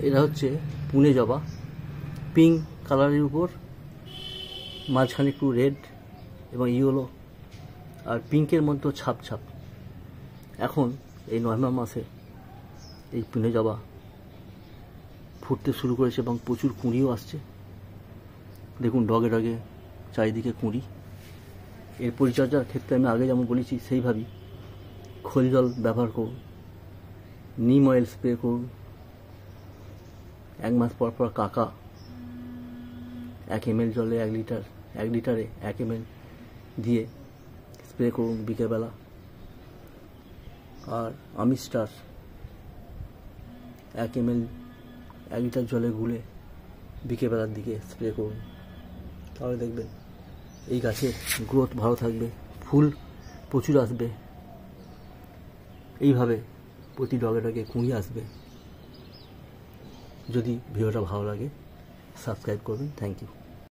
এটা হচ্ছে পুনে জবা, পিঙ্ক কালারের উপর মাঝখানে একটু রেড এবং ইয়েলো আর পিঙ্কের মতো ছাপ ছাপ। এখন এই নভেম্বর মাসে এই পুনে জবা ফুটতে শুরু করেছে এবং প্রচুর কুঁড়িও আসছে। দেখুন ডগে ডগে চারিদিকে কুঁড়ি। এর পরিচর্যার ক্ষেত্রে আমি আগে যেমন বলেছি সেইভাবেই খোল জল ব্যবহার করুন, নিম অয়েল স্প্রে করুন, 1 মাস পর পর কাকা 1 ml জলে 1 লিটারে 1 ml দিয়ে স্প্রে করুন বিকেলবেলা। আর আমিস্টার 1 ml 1 লিটার জলে গুলে বিকেলবেলার দিকে স্প্রে করুন। তাহলে দেখবেন এই গাছের গ্রোথ ভালো থাকবে, ফুল প্রচুর আসবে, এইভাবে প্রতি ডগে ডগে কুঁড়ি আসবে। যদি ভিডিওটা ভালো লাগে সাবস্ক্রাইব করবেন। Thank you.